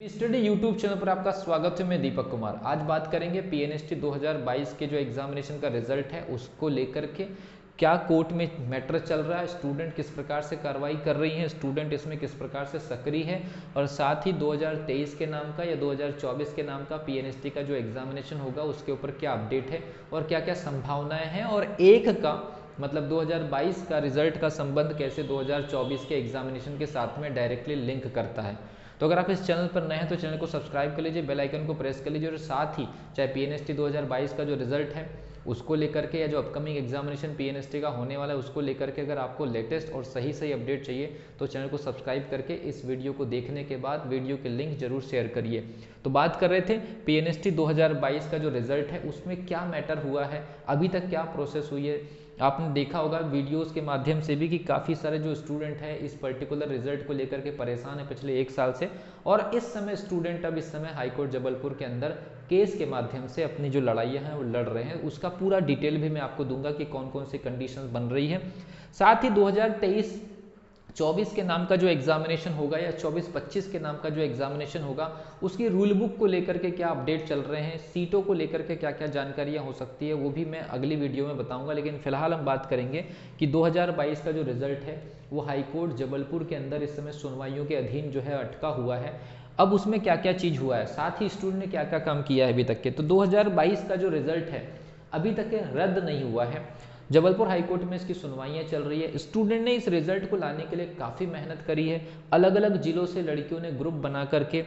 Study YouTube channel पर आपका स्वागत है। मैं दीपक कुमार। आज बात करेंगे पीएनएसटी 2022 के जो एग्जामिनेशन का रिजल्ट है उसको लेकर के क्या कोर्ट में मैटर चल रहा है, स्टूडेंट किस प्रकार से कार्रवाई कर रही हैं, स्टूडेंट इसमें किस प्रकार से सक्रिय है, और साथ ही 2023 के नाम का या 2024 के नाम का पीएनएसटी का जो एग्जामिनेशन होगा उसके ऊपर क्या अपडेट है और क्या क्या संभावनाएं हैं, और एक का मतलब 2022 का रिजल्ट का संबंध कैसे 2024 के एग्जामिनेशन के साथ में डायरेक्टली लिंक करता है। तो अगर आप इस चैनल पर नए हैं तो चैनल को सब्सक्राइब कर लीजिए, बेल आइकन को प्रेस कर लीजिए, और साथ ही चाहे पीएनएसटी 2022 का जो रिजल्ट है उसको लेकर के या जो अपकमिंग एग्जामिनेशन पीएनएसटी का होने वाला है उसको लेकर के अगर आपको लेटेस्ट और सही अपडेट चाहिए तो चैनल को सब्सक्राइब करके इस वीडियो को देखने के बाद वीडियो के लिंक जरूर शेयर करिए। तो बात कर रहे थे पीएनएसटी 2022 का जो रिजल्ट है उसमें क्या मैटर हुआ है, अभी तक क्या प्रोसेस हुई है। आपने देखा होगा वीडियोस के माध्यम से भी कि काफ़ी सारे जो स्टूडेंट हैं इस पर्टिकुलर रिजल्ट को लेकर के परेशान है पिछले एक साल से, और इस समय स्टूडेंट अब इस समय हाईकोर्ट जबलपुर के अंदर केस के माध्यम से अपनी जो लड़ाइयाँ हैं वो लड़ रहे हैं। उसका पूरा डिटेल भी मैं आपको दूंगा कि कौन कौन सी कंडीशंस बन रही है। साथ ही 2023-24 के नाम का जो एग्जामिनेशन होगा या 24-25 के नाम का जो एग्जामिनेशन होगा उसकी रूल बुक को लेकर के क्या अपडेट चल रहे हैं, सीटों को लेकर के क्या क्या जानकारियां हो सकती है वो भी मैं अगली वीडियो में बताऊंगा। लेकिन फिलहाल हम बात करेंगे कि 2022 का जो रिजल्ट है वो हाईकोर्ट जबलपुर के अंदर इस समय सुनवाइयों के अधीन जो है अटका हुआ है। अब उसमें क्या क्या चीज हुआ है, साथ ही स्टूडेंट ने क्या क्या काम किया है अभी तक के। तो 2022 का जो रिजल्ट है अभी तक रद्द नहीं हुआ है, जबलपुर हाईकोर्ट में इसकी सुनवाइयां चल रही है। स्टूडेंट ने इस रिजल्ट को लाने के लिए काफ़ी मेहनत करी है, अलग अलग जिलों से लड़कियों ने ग्रुप बना करके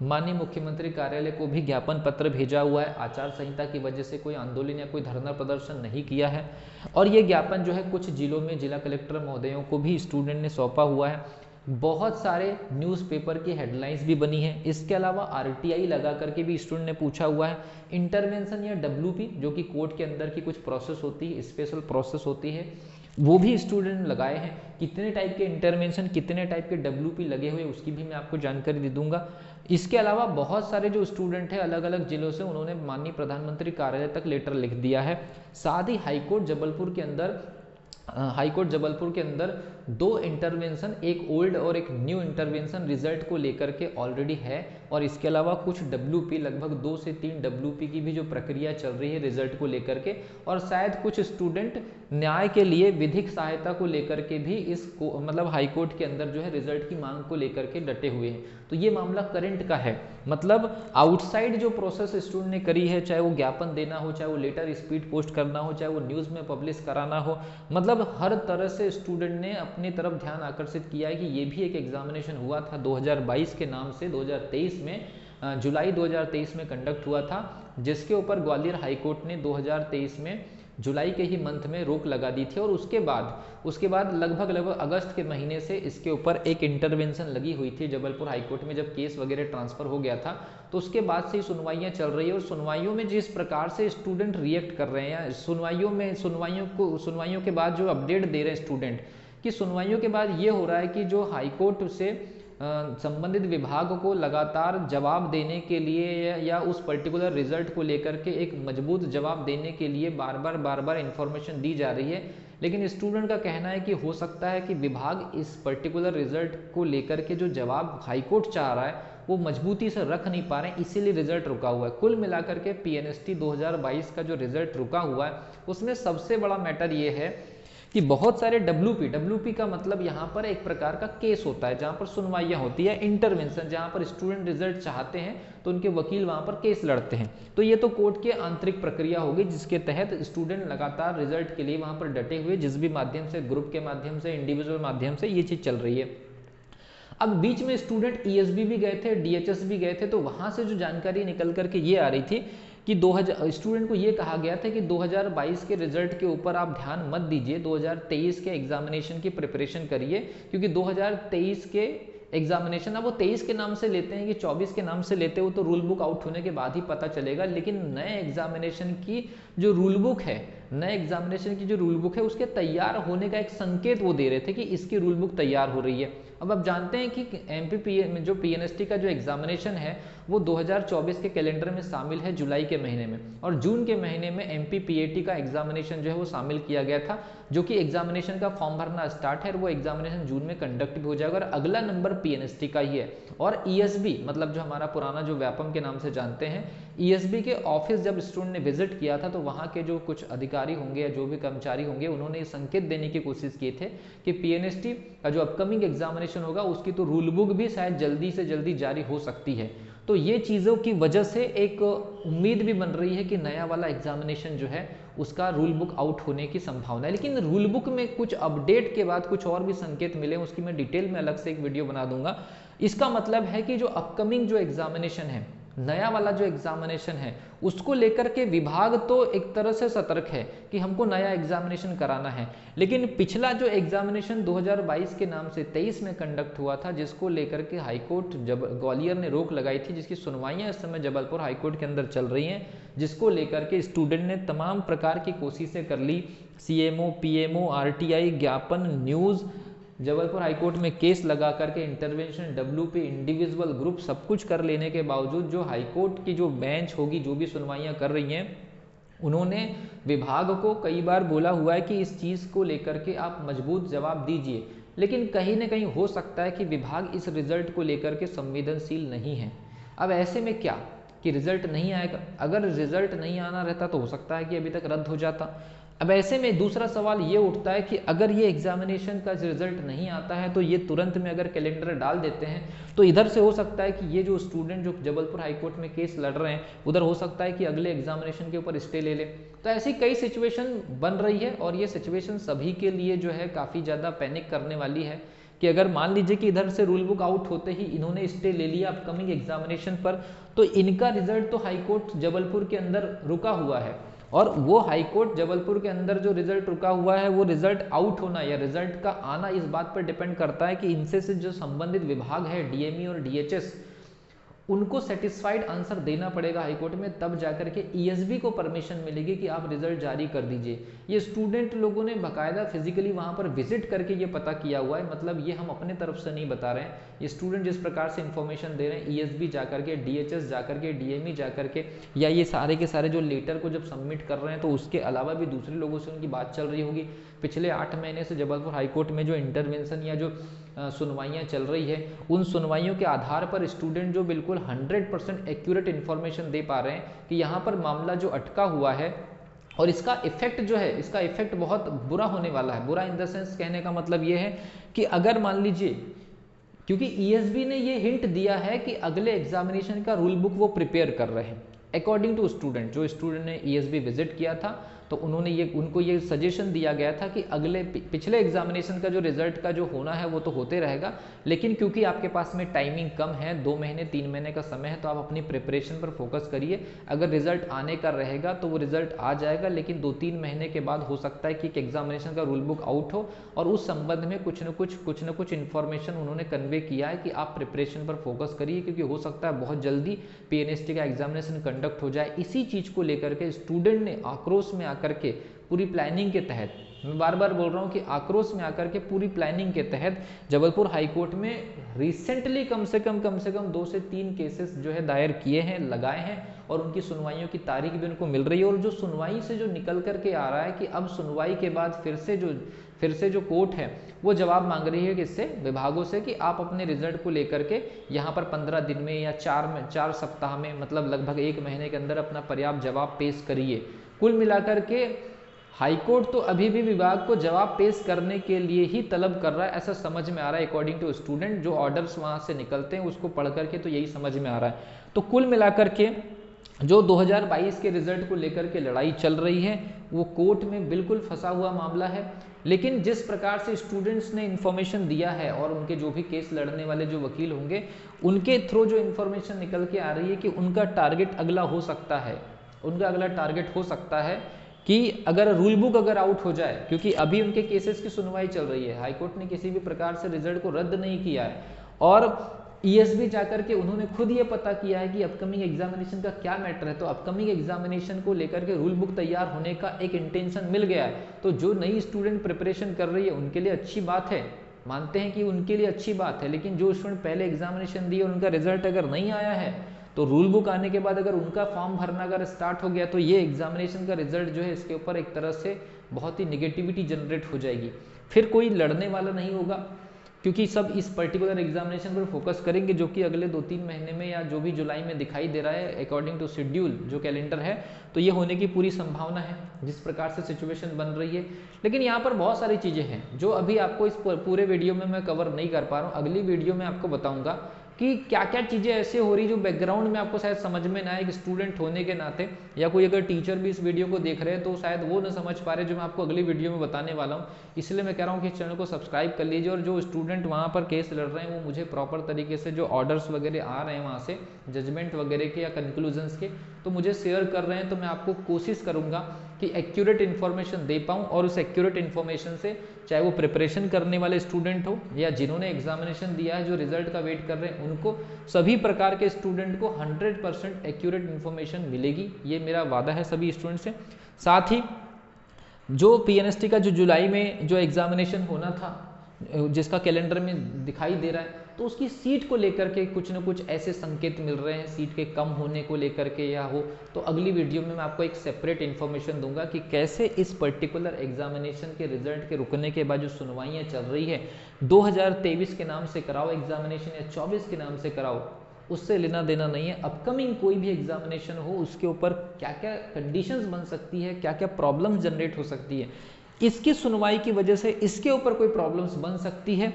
माननीय मुख्यमंत्री कार्यालय को भी ज्ञापन पत्र भेजा हुआ है। आचार संहिता की वजह से कोई आंदोलन या कोई धरना प्रदर्शन नहीं किया है, और ये ज्ञापन जो है कुछ जिलों में जिला कलेक्टर महोदयों को भी स्टूडेंट ने सौंपा हुआ है। बहुत सारे न्यूज़पेपर की हेडलाइंस भी बनी है। इसके अलावा आरटीआई लगा करके भी स्टूडेंट ने पूछा हुआ है। इंटरवेंशन या डब्ल्यूपी जो कि कोर्ट के अंदर की कुछ प्रोसेस होती है, स्पेशल प्रोसेस होती है, वो भी स्टूडेंट लगाए हैं। कितने टाइप के इंटरवेंशन, कितने टाइप के डब्ल्यूपी लगे हुए उसकी भी मैं आपको जानकारी दे दूंगा। इसके अलावा बहुत सारे जो स्टूडेंट हैं अलग अलग जिलों से उन्होंने माननीय प्रधानमंत्री कार्यालय तक लेटर लिख दिया है। साथ ही हाईकोर्ट जबलपुर के अंदर दो इंटरवेंशन, एक ओल्ड और एक न्यू इंटरवेंशन रिजल्ट को लेकर के ऑलरेडी है, और इसके अलावा कुछ डब्ल्यूपी, लगभग 2 से 3 डब्ल्यूपी की भी जो प्रक्रिया चल रही है रिजल्ट को लेकर के, और शायद कुछ स्टूडेंट न्याय के लिए विधिक सहायता को लेकर के भी मतलब हाईकोर्ट के अंदर जो है रिजल्ट की मांग को लेकर के डटे हुए हैं। तो ये मामला करंट का है, मतलब आउटसाइड जो प्रोसेस स्टूडेंट ने करी है, चाहे वो ज्ञापन देना हो, चाहे वो लेटर स्पीड पोस्ट करना हो, चाहे वो न्यूज़ में पब्लिश कराना हो, मतलब हर तरह से स्टूडेंट ने अपनी तरफ ध्यान आकर्षित किया है कि ये भी एक एग्जामिनेशन हुआ था 2022 के नाम से 2023 में, जुलाई 2023 में कंडक्ट हुआ था, जिसके ऊपर ग्वालियर हाईकोर्ट ने 2023 में जुलाई के ही मंथ में रोक लगा दी थी, और उसके बाद लगभग अगस्त के महीने से इसके ऊपर एक इंटरवेंशन लगी हुई थी जबलपुर हाईकोर्ट में। जब केस वगैरह ट्रांसफर हो गया था तो उसके बाद से ही सुनवाइयां चल रही है, और सुनवाइयों में जिस प्रकार से स्टूडेंट रिएक्ट कर रहे हैं, सुनवाइयों के बाद जो अपडेट दे रहे हैं स्टूडेंट कि सुनवाइयों के बाद ये हो रहा है कि जो हाईकोर्ट से संबंधित विभाग को लगातार जवाब देने के लिए या उस पर्टिकुलर रिजल्ट को लेकर के एक मजबूत जवाब देने के लिए बार बार इंफॉर्मेशन दी जा रही है। लेकिन स्टूडेंट का कहना है कि हो सकता है कि विभाग इस पर्टिकुलर रिजल्ट को लेकर के जो जवाब हाईकोर्ट चाह रहा है वो मजबूती से रख नहीं पा रहे हैं, इसीलिए रिजल्ट रुका हुआ है। कुल मिलाकर के पीएनएसटी 2022 का जो रिजल्ट रुका हुआ है उसमें सबसे बड़ा मैटर ये है कि बहुत सारे डब्ल्यूपी का मतलब यहाँ पर एक प्रकार का केस होता है जहाँ पर सुनवाइयाँ होती है। इंटरवेंशन जहाँ पर स्टूडेंट रिजल्ट चाहते हैं तो उनके वकील वहाँ पर केस लड़ते हैं। तो ये तो कोर्ट की आंतरिक प्रक्रिया होगी जिसके तहत स्टूडेंट लगातार रिजल्ट के लिए वहाँ पर डटे हुए, जिस भी माध्यम से, ग्रुप के माध्यम से, इंडिविजुअल माध्यम से ये चीज़ चल रही है। अब बीच में स्टूडेंट ईएसबी भी गए थे, डीएचएस भी गए थे, तो वहाँ से जो जानकारी निकल करके ये आ रही थी कि स्टूडेंट को ये कहा गया था कि 2022 के रिजल्ट के ऊपर आप ध्यान मत दीजिए, 2023 के एग्जामिनेशन की प्रिपरेशन करिए, क्योंकि 2023 के एग्जामिनेशन, अब वो 23 के नाम से लेते हैं कि 24 के नाम से लेते हो तो रूल बुक आउट होने के बाद ही पता चलेगा। लेकिन नए एग्जामिनेशन की जो रूल बुक है, उसके तैयार होने का एक संकेत वो दे रहे थे कि इसकी रूल बुक तैयार हो रही है। अब आप जानते हैं कि एमपीपीए में जो पीएनएसटी का जो एग्जामिनेशन है वो 2024 के कैलेंडर में शामिल है जुलाई के महीने में, और जून के महीने में एमपीपीएटी का एग्जामिनेशन जो है वो शामिल किया गया था, जो कि एग्जामिनेशन का फॉर्म भरना स्टार्ट है और वो एग्जामिनेशन जून में कंडक्ट भी हो जाएगा। और अगला नंबर पीएनएसटी का ही है। और ईएसबी मतलब जो हमारा पुराना जो व्यापम के नाम से जानते हैं, ईएसबी के ऑफिस जब स्टूडेंट ने विजिट किया था तो वहाँ के जो कुछ अधिकारी होंगे या जो भी कर्मचारी होंगे उन्होंने ये संकेत देने की कोशिश की थे कि पीएनएसटी का जो अपकमिंग एग्जामिनेशन होगा उसकी तो रूल बुक भी शायद जल्दी से जल्दी जारी हो सकती है। तो ये चीज़ों की वजह से एक उम्मीद भी बन रही है कि नया वाला एग्जामिनेशन जो है उसका रूल बुक आउट होने की संभावना है। लेकिन रूल बुक में कुछ अपडेट के बाद कुछ और भी संकेत मिले, उसकी मैं डिटेल में अलग से एक वीडियो बना दूंगा। इसका मतलब है कि जो अपकमिंग जो एग्जामिनेशन है, नया वाला जो एग्जामिनेशन है, उसको लेकर के विभाग तो एक तरह से सतर्क है कि हमको नया एग्जामिनेशन कराना है। लेकिन पिछला जो एग्जामिनेशन 2022 के नाम से 23 में कंडक्ट हुआ था, जिसको लेकर के हाईकोर्ट ग्वालियर ने रोक लगाई थी, जिसकी सुनवाइयां इस समय जबलपुर हाईकोर्ट के अंदर चल रही हैं, जिसको लेकर के स्टूडेंट ने तमाम प्रकार की कोशिशें कर ली। सीएमओ, पीएमओ, आरटीआई, ज्ञापन, न्यूज़, जबलपुर हाईकोर्ट में केस लगा करके इंटरवेंशन, डब्ल्यूपी, इंडिविजुअल, ग्रुप, सब कुछ कर लेने के बावजूद जो हाईकोर्ट की जो बेंच होगी, जो भी सुनवाइयां कर रही हैं, उन्होंने विभाग को कई बार बोला हुआ है कि इस चीज़ को लेकर के आप मजबूत जवाब दीजिए। लेकिन कहीं ना कहीं हो सकता है कि विभाग इस रिजल्ट को लेकर के संवेदनशील नहीं है। अब ऐसे में क्या कि रिजल्ट नहीं आएगा, अगर रिजल्ट नहीं आना रहता तो हो सकता है कि अभी तक रद्द हो जाता। अब ऐसे में दूसरा सवाल ये उठता है कि अगर ये एग्जामिनेशन का रिजल्ट नहीं आता है तो ये तुरंत में अगर कैलेंडर डाल देते हैं तो इधर से हो सकता है कि ये जो स्टूडेंट जो जबलपुर हाईकोर्ट में केस लड़ रहे हैं, उधर हो सकता है कि अगले एग्जामिनेशन के ऊपर स्टे ले ले। तो ऐसी कई सिचुएशन बन रही है और ये सिचुएशन सभी के लिए जो है काफ़ी ज़्यादा पैनिक करने वाली है कि अगर मान लीजिए कि इधर से रूल बुक आउट होते ही इन्होंने स्टे ले लिया अपकमिंग एग्जामिनेशन पर, तो इनका रिजल्ट तो हाईकोर्ट जबलपुर के अंदर रुका हुआ है, और वो हाईकोर्ट जबलपुर के अंदर जो रिजल्ट रुका हुआ है वो रिजल्ट आउट होना या रिजल्ट का आना इस बात पर डिपेंड करता है कि इनसे से जो संबंधित विभाग है, डीएमई और डीएचएस, उनको सेटिस्फाइड आंसर देना पड़ेगा हाईकोर्ट में, तब जाकर के ईएसबी को परमिशन मिलेगी कि आप रिजल्ट जारी कर दीजिए। ये स्टूडेंट लोगों ने बाकायदा फिजिकली वहां पर विजिट करके ये पता किया हुआ है, मतलब ये हम अपने तरफ से नहीं बता रहे हैं। ये स्टूडेंट जिस प्रकार से इंफॉर्मेशन दे रहे हैं, ईएसबी जाकर के, डीएचएस जाकर के, डीएमई जाकर के, या ये सारे के सारे जो लेटर को जब सबमिट कर रहे हैं तो उसके अलावा भी दूसरे लोगों से उनकी बात चल रही होगी। पिछले 8 महीने से जबलपुर हाईकोर्ट में जो इंटरवेंशन या जो सुनवाइयाँ चल रही है, उन सुनवाइयों के आधार पर स्टूडेंट जो बिल्कुल 100% एक्यूरेट इन्फॉर्मेशन दे पा रहे हैं कि यहाँ पर मामला जो अटका हुआ है और इसका इफेक्ट जो है, इसका इफेक्ट बहुत बुरा होने वाला है। बुरा इन द सेंस कहने का मतलब ये है कि अगर मान लीजिए, क्योंकि ईएसबी ने ये हिंट दिया है कि अगले एग्जामिनेशन का रूल बुक वो प्रिपेयर कर रहे हैं अकॉर्डिंग टू स्टूडेंट। जो स्टूडेंट ने ईएसबी विजिट किया था तो उनको ये सजेशन दिया गया था कि अगले पिछले एग्जामिनेशन का जो रिजल्ट का जो होना है वो तो होते रहेगा, लेकिन क्योंकि आपके पास में टाइमिंग कम है, 2 महीने 3 महीने का समय है, तो आप अपनी प्रिपरेशन पर फोकस करिए। अगर रिजल्ट आने का रहेगा तो वो रिजल्ट आ जाएगा, लेकिन 2-3 महीने के बाद हो सकता है कि एक एग्जामिनेशन का रूल बुक आउट हो, और उस संबंध में कुछ न कुछ इन्फॉर्मेशन उन्होंने कन्वे किया है कि आप प्रिपरेशन पर फोकस करिए, क्योंकि हो सकता है बहुत जल्दी पीएनएसटी का एग्जामिनेशन कंडक्ट हो जाए। इसी चीज को लेकर के स्टूडेंट ने आक्रोश में आकर के पूरी प्लानिंग के तहत, मैं बार बार बोल रहा हूं कि आक्रोश में आकर के पूरी प्लानिंग के तहत जबलपुर हाईकोर्ट में रिसेंटली कम से कम 2 से 3 केसेस जो है दायर किए हैं, लगाए हैं, और उनकी सुनवाइयों की तारीख भी उनको मिल रही है। और जो सुनवाई से जो निकल करके आ रहा है कि अब सुनवाई के बाद फिर से जो कोर्ट है वो जवाब मांग रही है किससे, विभागों से, कि आप अपने रिजल्ट को लेकर के यहाँ पर 15 दिन में या 4 सप्ताह में, मतलब लगभग 1 महीने के अंदर अपना पर्याप्त जवाब पेश करिए। कुल मिलाकर के हाईकोर्ट तो अभी भी विभाग को जवाब पेश करने के लिए ही तलब कर रहा है, ऐसा समझ में आ रहा है अकॉर्डिंग टू स्टूडेंट। जो ऑर्डर्स वहां से निकलते हैं उसको पढ़ करके तो यही समझ में आ रहा है। तो कुल मिलाकर के जो 2022 के रिजल्ट को लेकर के लड़ाई चल रही है वो कोर्ट में बिल्कुल फंसा हुआ मामला है। लेकिन जिस प्रकार से स्टूडेंट्स ने इन्फॉर्मेशन दिया है और उनके जो भी केस लड़ने वाले जो वकील होंगे उनके थ्रू जो इन्फॉर्मेशन निकल के आ रही है कि उनका टारगेट अगला हो सकता है, उनका अगला टारगेट हो सकता है कि अगर रूल बुक अगर आउट हो जाए, क्योंकि अभी उनके केसेस की सुनवाई चल रही है, हाईकोर्ट ने किसी भी प्रकार से रिजल्ट को रद्द नहीं किया है, और ईएसबी जाकर के उन्होंने खुद ये पता किया है कि अपकमिंग एग्जामिनेशन का क्या मैटर है। तो अपकमिंग एग्जामिनेशन को लेकर के रूल बुक तैयार होने का एक इंटेंशन मिल गया है। तो जो नई स्टूडेंट प्रिपरेशन कर रही है उनके लिए अच्छी बात है मानते हैं कि उनके लिए अच्छी बात है, लेकिन जो स्टूडेंट पहले एग्जामिनेशन दिए और उनका रिजल्ट अगर नहीं आया है, तो रूल बुक आने के बाद अगर उनका फॉर्म भरना अगर स्टार्ट हो गया, तो ये एग्जामिनेशन का रिजल्ट जो है इसके ऊपर एक तरह से बहुत ही निगेटिविटी जनरेट हो जाएगी। फिर कोई लड़ने वाला नहीं होगा, क्योंकि सब इस पर्टिकुलर एग्जामिनेशन पर फोकस करेंगे, जो कि अगले 2-3 महीने में या जो भी जुलाई में दिखाई दे रहा है अकॉर्डिंग टू शेड्यूल जो कैलेंडर है, तो ये होने की पूरी संभावना है जिस प्रकार से सिचुएशन बन रही है। लेकिन यहाँ पर बहुत सारी चीज़ें हैं जो अभी आपको इस पूरे वीडियो में मैं कवर नहीं कर पा रहा हूँ। अगली वीडियो में आपको बताऊँगा कि क्या क्या चीज़ें ऐसे हो रही जो बैकग्राउंड में आपको शायद समझ में ना आए, एक स्टूडेंट होने के नाते, या कोई अगर टीचर भी इस वीडियो को देख रहे हैं तो शायद वो ना समझ पा रहे, जो मैं आपको अगली वीडियो में बताने वाला हूँ। इसलिए मैं कह रहा हूँ कि इस चैनल को सब्सक्राइब कर लीजिए, और जो स्टूडेंट वहाँ पर केस लड़ रहे हैं वो मुझे प्रॉपर तरीके से जो ऑर्डर्स वगैरह आ रहे हैं वहाँ से जजमेंट वगैरह के या कंक्लूजन्स के, तो मुझे शेयर कर रहे हैं, तो मैं आपको कोशिश करूँगा कि एक्यूरेट इन्फॉर्मेशन दे पाऊँ, और उस एक्यूरेट इन्फॉर्मेशन से चाहे वो प्रिपरेशन करने वाले स्टूडेंट हो या जिन्होंने एग्जामिनेशन दिया है जो रिजल्ट का वेट कर रहे हैं, उनको सभी प्रकार के स्टूडेंट को 100% एक्यूरेट इन्फॉर्मेशन मिलेगी। ये मेरा वादा है सभी स्टूडेंट से। साथ ही जो पीएनएसटी का जो जुलाई में जो एग्जामिनेशन होना था, जिसका कैलेंडर में दिखाई दे रहा है, तो उसकी सीट को लेकर के कुछ न कुछ ऐसे संकेत मिल रहे हैं, सीट के कम होने को लेकर के या हो, तो अगली वीडियो में मैं आपको एक सेपरेट इन्फॉर्मेशन दूंगा कि कैसे इस पर्टिकुलर एग्जामिनेशन के रिजल्ट के रुकने के बाद जो सुनवाइयाँ चल रही है, 2023 के नाम से कराओ एग्जामिनेशन या 24 के नाम से कराओ, उससे लेना देना नहीं है। अपकमिंग कोई भी एग्जामिनेशन हो उसके ऊपर क्या क्या कंडीशंस बन सकती है, क्या क्या प्रॉब्लम्स जनरेट हो सकती है, इसकी सुनवाई की वजह से इसके ऊपर कोई प्रॉब्लम्स बन सकती है,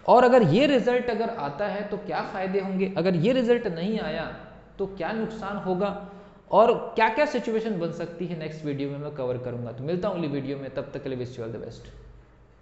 और अगर ये रिजल्ट अगर आता है तो क्या फायदे होंगे, अगर ये रिजल्ट नहीं आया तो क्या नुकसान होगा, और क्या क्या सिचुएशन बन सकती है, नेक्स्ट वीडियो में मैं कवर करूंगा। तो मिलता हूँ अगली वीडियो में, तब तक के लिए wish you all the best.